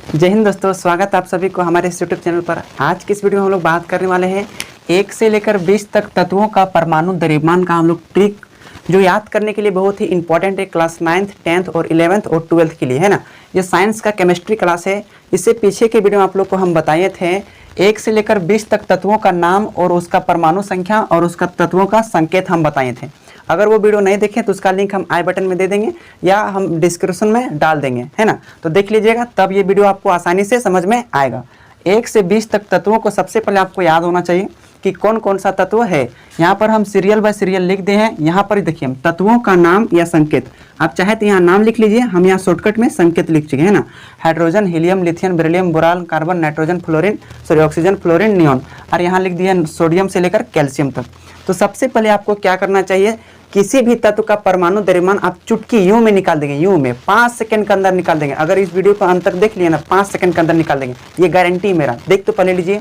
जय हिंद दोस्तों, स्वागत है आप सभी को हमारे इस यूट्यूब चैनल पर। आज की इस वीडियो में हम लोग बात करने वाले हैं 1 से लेकर 20 तक तत्वों का परमाणु द्रव्यमान का हम लोग ट्रिक, जो याद करने के लिए बहुत ही इंपॉर्टेंट है क्लास 9th 10th और 11th और 12th के लिए, है ना। ये साइंस का केमिस्ट्री क्लास है। इससे पीछे के वीडियो में आप लोग को हम बताए थे 1 से लेकर 20 तक तत्वों का नाम और उसका परमाणु संख्या और उसका तत्वों का संकेत हम बताए थे। अगर वो वीडियो नहीं देखें तो उसका लिंक हम आई बटन में दे देंगे या हम डिस्क्रिप्शन में डाल देंगे, है ना। तो देख लीजिएगा, तब ये वीडियो आपको आसानी से समझ में आएगा। 1 से 20 तक तत्वों को सबसे पहले आपको याद होना चाहिए कि कौन कौन सा तत्व है। यहाँ पर हम सीरियल बाय सीरियल लिख दे हैं। यहाँ पर देखिए हम तत्वों का नाम या संकेत, आप चाहे तो यहाँ नाम लिख लीजिए, हम यहाँ शॉर्टकट में संकेत लिख चुके हैं ना। Hydrogen, helium, lithium, beryllium, boron, carbon, nitrogen, fluorine, sorry oxygen, fluorine, neon, और यहाँ लिख दिया सोडियम से लेकर कैल्शियम तक। तो सबसे पहले आपको क्या करना चाहिए, किसी भी तत्व का परमाणु द्रव्यमान आप चुटकी यूं में निकाल देंगे, यूं में 5 सेकंड के अंदर निकाल देंगे। अगर इस वीडियो को अंत तक देख लिया ना, 5 सेकंड के अंदर निकाल देंगे, ये गारंटी मेरा। देख तो पहले लीजिए।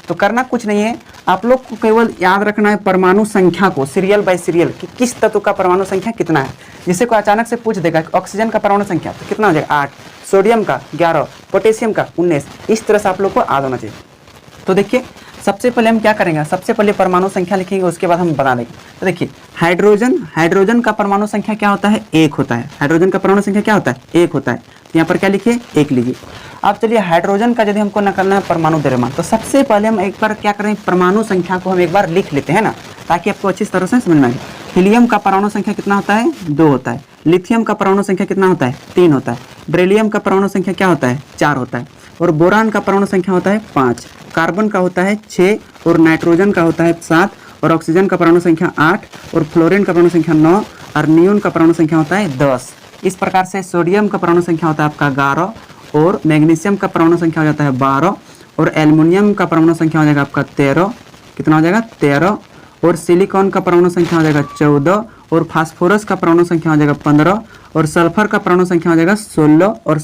तो करना कुछ नहीं है, आप लोग को केवल याद रखना है परमाणु संख्या को सीरियल बाय सीरियल कि किस तत्व का परमाणु संख्या कितना है। जिसे को अचानक से पूछ देगा ऑक्सीजन का परमाणु संख्या तो कितना हो जाएगा 8, सोडियम का 11, पोटेशियम का 19। इस तरह से आप लोग को याद होना चाहिए। तो देखिए सबसे पहले हम क्या करेंगे, सबसे पहले परमाणु संख्या लिखेंगे, उसके बाद हम बता देंगे। तो देखिए हाइड्रोजन का परमाणु संख्या क्या होता है, 1 होता है। हाइड्रोजन का परमाणु संख्या क्या होता है, 1 होता है। तो यहाँ पर क्या लिखिए, 1 लीजिए। अब चलिए हाइड्रोजन का यदि हमको निकालना है परमाणु द्रव्यमान, तो सबसे पहले हम एक बार क्या करें, परमाणु संख्या को हम एक बार लिख लेते हैं ना, ताकि आपको अच्छी तरह से समझ में आए। हीलियम का परमाणु संख्या कितना होता है, 2 होता है। लिथियम का परमाणु संख्या कितना होता है, 3 होता है। बेरिलियम का परमाणु संख्या क्या होता है, 4 होता है। और बोरान का परमाणु संख्या होता है 5, कार्बन का होता है 6, और नाइट्रोजन का होता है 7, और ऑक्सीजन का परमाणु संख्या 8, और फ्लोरीन का परमाणु संख्या 9, और नियोन का परमाणु संख्या होता है 10। इस प्रकार से सोडियम का परमाणु संख्या होता है आपका 11, और मैग्नीशियम का परमाणु संख्या हो जाता है 12, और एल्युमिनियम का परमाणु संख्या हो जाएगा आपका 13। कितना हो जाएगा, 13। और सिलिकॉन का परमाणु संख्या हो जाएगा 14, और फास्फोरस का परमाणु संख्या हो जाएगा 15, और सल्फर का परमाणु संख्या हो जाएगा 16, और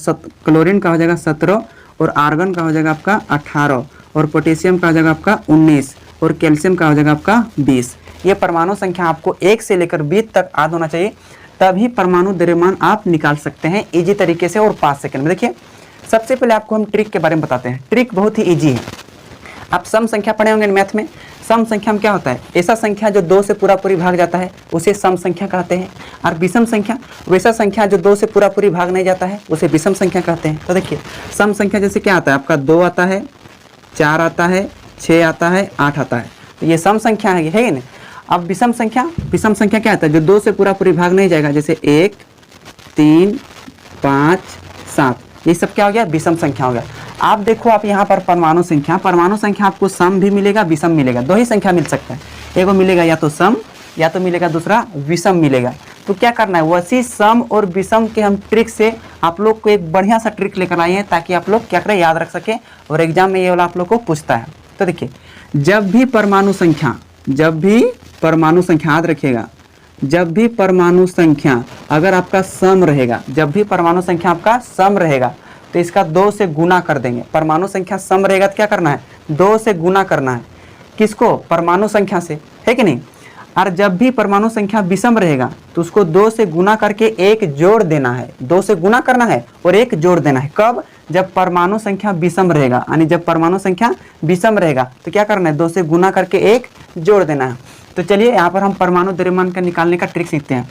क्लोरीन का हो जाएगा 17, और आर्गन का हो जाएगा आपका 18, और पोटेशियम का हो जाएगा आपका 19, और कैल्शियम का हो जाएगा आपका 20। ये परमाणु संख्या आपको 1 से लेकर 20 तक याद होना चाहिए, तभी परमाणु द्रव्यमान आप निकाल सकते हैं इजी तरीके से और 5 सेकंड में। देखिए सबसे पहले आपको हम ट्रिक के बारे में बताते हैं। ट्रिक बहुत ही ईजी है। आप सम संख्या पढ़े होंगे मैथ में। सम संख्या में क्या होता है, ऐसा संख्या जो 2 से पूरी भाग जाता है उसे सम संख्या कहते हैं। और विषम संख्या वैसा संख्या जो 2 से पूरी भाग नहीं जाता है उसे विषम संख्या कहते हैं। तो देखिए सम संख्या जैसे क्या आता है आपका, 2 आता है, 4 आता है, 6 आता है, 8 आता है। तो ये सम संख्या है कि नहीं। अब विषम संख्या क्या आता है, जो 2 से पूरी भाग नहीं जाएगा, जैसे 1, 3, 5, 7, ये सब क्या हो गया, विषम संख्या हो गया। आप देखो, आप यहाँ पर परमाणु संख्या आपको सम भी मिलेगा, विषम मिलेगा, 2 ही संख्या मिल सकता है। एगो मिलेगा या तो सम, या तो मिलेगा दूसरा विषम मिलेगा। तो क्या करना है, वैसी सम और विषम के हम ट्रिक से आप लोग को एक बढ़िया सा ट्रिक लेकर आए हैं, ताकि आप लोग क्या करें, याद रख सके, और एग्जाम में ये वाला आप लोग को पूछता है। तो देखिए जब भी परमाणु संख्या याद रखिएगा, जब भी परमाणु संख्या अगर आपका सम रहेगा, जब भी परमाणु संख्या आपका सम रहेगा तो इसका 2 से गुना कर देंगे। परमाणु संख्या सम रहेगा तो क्या करना है, 2 से गुना करना है। किसको, परमाणु संख्या से, है कि नहीं। और जब भी परमाणु संख्या विषम रहेगा तो उसको 2 से गुना करके 1 जोड़ देना है। 2 से गुना करना है और 1 जोड़ देना है। कब, जब परमाणु संख्या विषम रहेगा, यानी जब परमाणु संख्या विषम रहेगा तो क्या करना है, 2 से गुना करके 1 जोड़ देना है। तो चलिए यहाँ पर हम परमाणु द्रव्यमान का निकालने का ट्रिक सीखते हैं।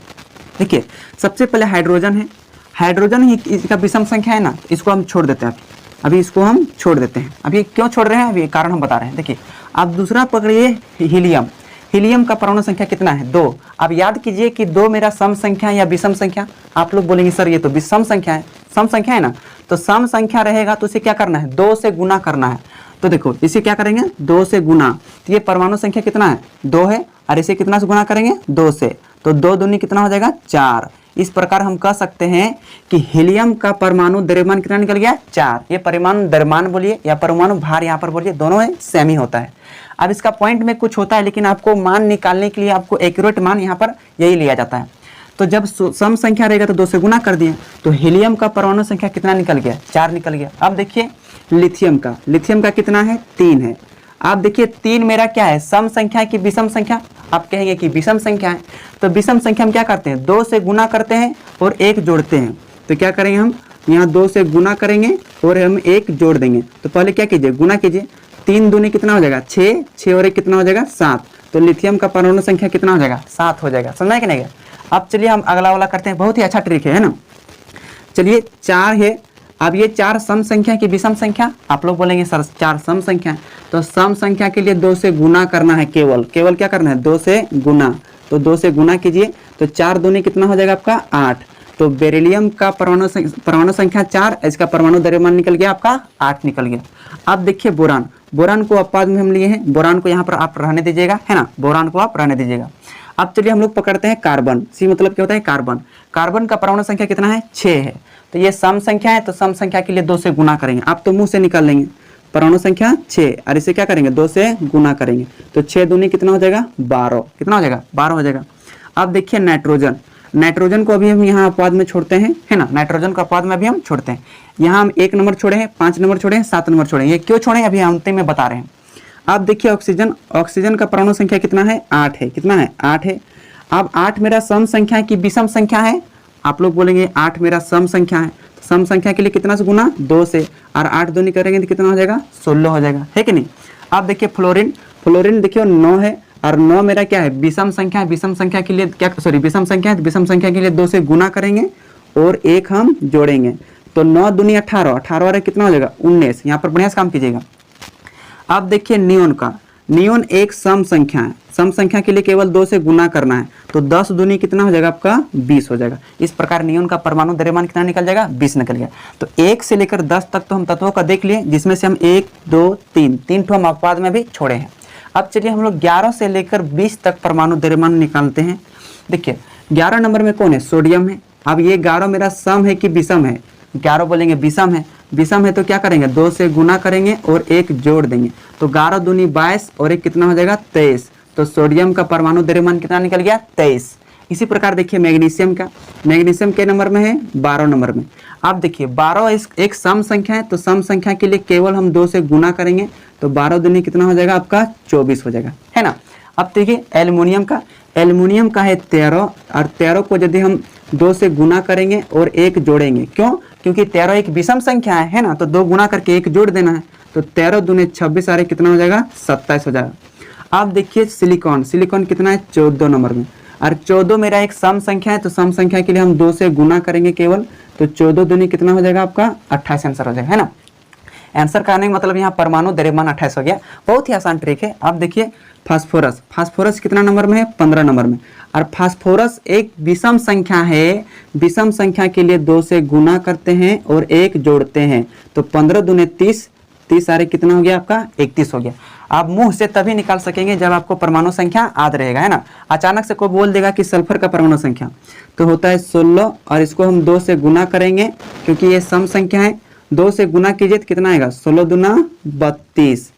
देखिए सबसे पहले हाइड्रोजन है, हाइड्रोजन ही इसका विषम संख्या है ना, इसको हम छोड़ देते हैं। अभी इसको हम छोड़ देते हैं। अभी क्यों छोड़ रहे हैं, अभी कारण हम बता रहे हैं। देखिए अब दूसरा पकड़िए हीलियम का परमाणु संख्या कितना है, 2। अब याद कीजिए कि 2 मेरा सम संख्या या विषम संख्या। आप लोग बोलेंगे सर ये तो विषम संख्या है, सम संख्या है ना। तो सम संख्या रहेगा तो उसे क्या करना है, 2 से गुना करना है। तो देखो इसे क्या करेंगे, 2 से गुना। तो ये परमाणु संख्या कितना है, 2 है, और इसे कितना से गुना करेंगे, 2 से। तो 2 दूनी कितना हो जाएगा, 4। इस प्रकार हम कह सकते हैं कि हीलियम का परमाणु द्रव्यमान कितना निकल गया, 4। ये परमाणु द्रव्यमान बोलिए या परमाणु भार यहाँ पर बोलिए, दोनों है सेम ही होता है। अब इसका पॉइंट में कुछ होता है, लेकिन आपको मान निकालने के लिए आपको एक्यूरेट मान यहाँ पर यही लिया जाता है। तो जब सम संख्या रहेगा तो 2 से गुना कर दिए, तो हीलियम का परमाणु संख्या कितना निकल गया, 4 निकल गया। अब देखिए लिथियम का कितना है, 3 है। आप देखिए 3 मेरा क्या है, सम संख्या की विषम संख्या। आप कहेंगे कि विषम संख्या है, तो विषम संख्या हम क्या करते हैं, 2 से गुना करते हैं और 1 जोड़ते हैं। तो क्या करेंगे हम, यहाँ 2 से गुना करेंगे और हम 1 जोड़ देंगे। तो पहले क्या कीजिए, गुना कीजिए। 3 दूनी कितना हो जाएगा 6, 6 और 1 कितना हो जाएगा 7। तो लिथियम का परमाणु संख्या कितना हो जाएगा 7 हो जाएगा। समझा कि नहीं? अब चलिए हम अगला वाला करते हैं, बहुत ही अच्छा ट्रिक है ना। चलिए 4 है, अब ये 4 सम संख्या की विषम संख्या। आप लोग बोलेंगे सर 4 सम संख्या है, तो सम संख्या के लिए 2 से गुना करना है, केवल क्या करना है 2 से गुना। तो 2 से गुना कीजिए, तो 4 दूनी कितना हो जाएगा आपका 8। तो बेरिलियम का परमाणु संख्या 4, इसका परमाणु द्रव्यमान निकल गया आपका 8 निकल गया। अब देखिए बोरान को अपवाद में हम लिए हैं, बोरान को यहाँ पर आप रहने दीजिएगा, है ना, बोरान को आप रहने दीजिएगा। अब चलिए हम लोग पकड़ते हैं कार्बन। सी मतलब क्या होता है कार्बन। कार्बन का परमाणु संख्या कितना है 6 है। तो ये सम संख्या है, तो सम संख्या के लिए 2 से गुना करेंगे। आप तो मुंह से निकाल लेंगे, परमाणु संख्या 6 और इसे क्या करेंगे 2 से गुना करेंगे। तो 6 दूनी कितना हो जाएगा 12, कितना हो जाएगा 12 हो जाएगा। अब देखिए नाइट्रोजन को अभी हम यहाँ अपवाद में छोड़ते हैं, है ना, नाइट्रोजन को अपवाद में अभी हम छोड़ते हैं। यहाँ हम 1 नंबर छोड़े हैं, 5 नंबर छोड़े हैं, 7 नंबर छोड़े हैं। ये क्यों छोड़े अभी अंतिम में बता रहे हैं। अब देखिए ऑक्सीजन का परमाणु संख्या कितना है 8 है, कितना है 8 है। अब 8 मेरा सम संख्या की विषम संख्या है। आप लोग बोलेंगे 8 मेरा सम संख्या है, सम संख्या के लिए कितना से गुना 2 से, और 8 दूनी करेंगे तो कितना हो जाएगा 16 हो जाएगा, है कि नहीं। अब देखिए फ्लोरीन देखिए 9 है, और 9 मेरा क्या है विषम संख्या है। विषम संख्या के लिए विषम संख्या है, विषम संख्या के लिए 2 से गुना करेंगे और 1 हम जोड़ेंगे। तो 9 दूनी 18, 18 और कितना हो जाएगा 19। यहाँ पर बढ़िया से काम कीजिएगा। अब देखिए नियोन एक सम संख्या है, सम संख्या के लिए केवल 2 से गुना करना है। तो 10 दूनी कितना हो जाएगा आपका 20 हो जाएगा। इस प्रकार नियोन का परमाणु द्रव्यमान कितना निकल जाएगा 20 निकल गया। तो 1 से लेकर 10 तक तो हम तत्वों का देख लिए, जिसमें से हम 1 2 3 ठो हम अपवाद में भी छोड़े हैं। अब चलिए हम लोग 11 से लेकर 20 तक परमाणु द्रव्यमान निकालते हैं। देखिए 11 नंबर में कौन है सोडियम है। अब ये 11 मेरा सम है कि विषम है, 11 बोलेंगे विषम है। विषम है तो क्या करेंगे 2 से गुना करेंगे और 1 जोड़ देंगे। तो 11 दूनी 22 और 1 कितना हो जाएगा 23। तो सोडियम का परमाणु द्रव्यमान कितना निकल गया 23। इसी प्रकार देखिए मैग्नीशियम के नंबर में है 12 नंबर में। अब देखिए 12 एक सम संख्या है, तो सम संख्या के लिए केवल हम 2 से गुना करेंगे। तो 12 दूनी कितना हो जाएगा आपका 24 हो जाएगा, है ना। अब देखिए एल्युमिनियम का है 13, और 13 को यदि हम 2 से गुना करेंगे और 1 जोड़ेंगे। क्यों? क्योंकि 13 एक विषम संख्या है ना, तो 2 गुना करके 1 जोड़ देना है। तो 13 दूनी 26 और कितना हो जाएगा 27 हो जाएगा। अब देखिए सिलिकॉन कितना है 14 नंबर में, और 14 मेरा एक सम संख्या है, तो सम संख्या के लिए हम 2 से गुना करेंगे केवल। तो 14 दूनी कितना हो जाएगा आपका 28 आंसर हो जाएगा, है ना। आंसर का आने मतलब यहाँ परमाणु द्रव्यमान 28 हो गया। बहुत ही आसान ट्रिक है। अब देखिए फास्फोरस कितना नंबर में है 15 नंबर में, और फास्फोरस एक विषम संख्या है। विषम संख्या के लिए 2 से गुना करते हैं और 1 जोड़ते हैं। तो 15 दूने 30, 30 सारे कितना हो गया आपका 31 हो गया। आप मुंह से तभी निकाल सकेंगे जब आपको परमाणु संख्या याद रहेगा, है ना। अचानक से कोई बोल देगा कि सल्फर का परमाणु संख्या तो होता है 16, और इसको हम 2 से गुना करेंगे क्योंकि ये सम संख्या है। 2 से गुना कीजिए तो कितना आएगा 16 दूना 32।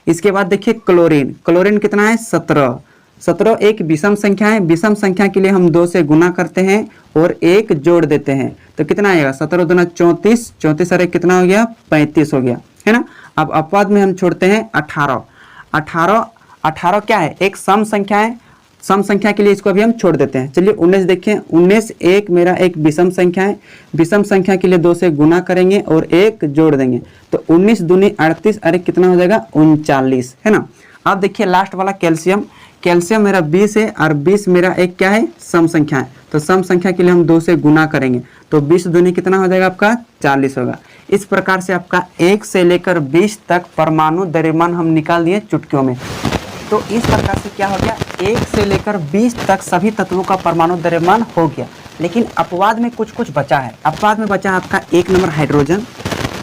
इसके बाद देखिए क्लोरीन कितना है 17 एक विषम संख्या है। विषम संख्या के लिए हम 2 से गुना करते हैं और 1 जोड़ देते हैं। तो कितना आएगा 17 दूना 34, 34 और 1 कितना हो गया 35 हो गया, है ना। अब अपवाद में हम छोड़ते हैं 18 क्या है एक सम संख्या है। सम संख्या के लिए इसको अभी हम छोड़ देते हैं। चलिए 19 देखें, 19 एक मेरा एक विषम संख्या है। विषम संख्या के लिए 2 से गुना करेंगे और 1 जोड़ देंगे। तो 19 दूनी 38 और 1 कितना हो जाएगा 39, है ना। अब देखिए लास्ट वाला कैल्शियम मेरा 20 है, और 20 मेरा एक क्या है सम संख्या है। तो सम संख्या के लिए हम 2 से गुना करेंगे। तो 20 दूनी कितना हो जाएगा आपका 40 होगा। इस प्रकार से आपका 1 से लेकर 20 तक परमाणु द्रव्यमान हम निकाल दिए चुटकियों में। तो इस प्रकार से क्या हो गया 1 से लेकर 20 तक सभी तत्वों का परमाणु द्रव्यमान हो गया। लेकिन अपवाद में कुछ बचा है। अपवाद में बचा है आपका 1 नंबर हाइड्रोजन,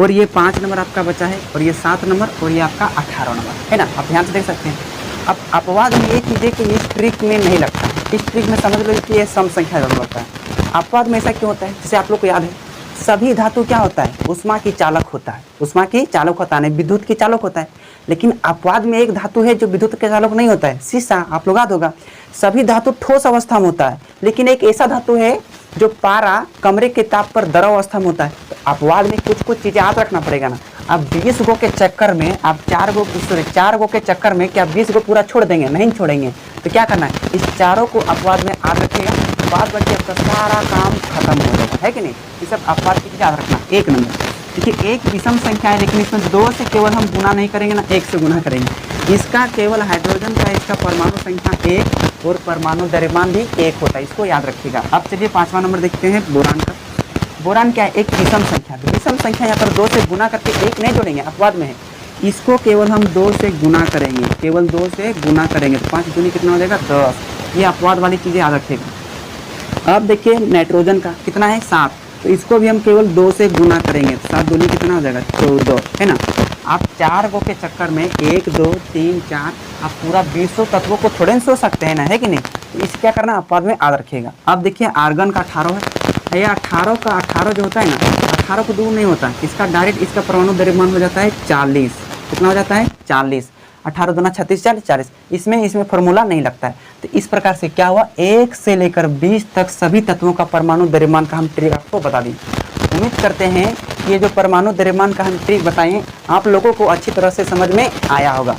और ये 5 नंबर आपका बचा है, और ये 7 नंबर, और ये आपका 18 नंबर, है ना। आप ध्यान से देख सकते हैं। अब अपवाद में ये कीजिए कि इस ट्रिक में नहीं लगता। इस ट्रिक में समझ लो कि ये सम संख्या जरूर होता है। अपवाद में ऐसा क्यों होता है, जैसे आप लोग को याद है सभी धातु क्या होता है उष्मा की चालक होता है। उष्मा की चालक होता है, विद्युत की चालक होता है। लेकिन अपवाद में एक धातु है जो विद्युत के चालक नहीं होता है, शीशा। आप लोग याद होगा सभी धातु ठोस अवस्था में होता है, लेकिन एक ऐसा धातु है जो पारा कमरे के ताप पर द्रव अवस्था में होता है। तो अपवाद में कुछ चीजें याद रखना पड़ेगा ना। अब 20 गो के चक्कर में आप 4 गो के चक्कर में क्या 20 गो पूरा छोड़ देंगे? नहीं छोड़ेंगे। तो क्या करना है इस चारों को अपवाद में याद रखिएगा, बाद बाकी आपका सारा काम खत्म हो जाएगा, है कि नहीं। ये सब अपवाद की चीज याद रखना। 1 नंबर। देखिए एक विषम संख्या है, लेकिन इसमें 2 से केवल हम गुना नहीं करेंगे ना, 1 से गुना करेंगे। इसका केवल हाइड्रोजन का इसका परमाणु संख्या 1 और परमाणु द्रव्यमान भी 1 होता है, इसको याद रखिएगा। अब चलिए 5वां नंबर देखते हैं बोरान का। बोरान क्या है? एक विषम संख्या। तो विषम संख्या यहाँ पर 2 से गुना करके 1 नहीं जोड़ेंगे, अपवाद में है, इसको केवल हम 2 से गुना करेंगे, केवल 2 से गुना करेंगे तो 5 दूनी कितना हो जाएगा 10। ये अपवाद वाली चीज़ें याद रखिएगा। अब देखिए नाइट्रोजन का कितना है 7, तो इसको भी हम केवल 2 से गुना करेंगे तो 7 दूनी कितना हो जाएगा 14, है ना। आप 4 गो के चक्कर में 1 2 3 4 आप पूरा 20 तत्वों को थोड़े सो सकते हैं ना, है कि नहीं। तो इस क्या करना अपवाद में याद रखिएगा। अब देखिए आर्गन का 18 है, ये 18 का 18 जो होता है ना, 18 को दूर नहीं होता है, इसका डायरेक्ट इसका परमाणु द्रव्यमान हो जाता है 40। कितना हो जाता है 40। 18 दूना 36 40। इसमें फॉर्मूला नहीं लगता है। तो इस प्रकार से क्या हुआ, 1 से लेकर 20 तक सभी तत्वों का परमाणु द्रव्यमान का हम ट्रिक आपको बता दी। उम्मीद करते हैं कि ये जो परमाणु द्रव्यमान का हम ट्रिक बताएं आप लोगों को अच्छी तरह से समझ में आया होगा।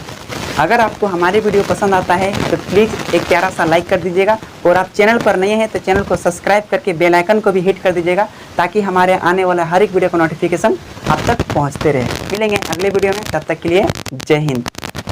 अगर आपको हमारी वीडियो पसंद आता है तो प्लीज़ एक प्यारा सा लाइक कर दीजिएगा, और आप चैनल पर नए हैं तो चैनल को सब्सक्राइब करके बेल आइकन को भी हिट कर दीजिएगा, ताकि हमारे आने वाला हर एक वीडियो का नोटिफिकेशन आप तक पहुंचते रहे। मिलेंगे अगले वीडियो में, तब तक के लिए जय हिंद।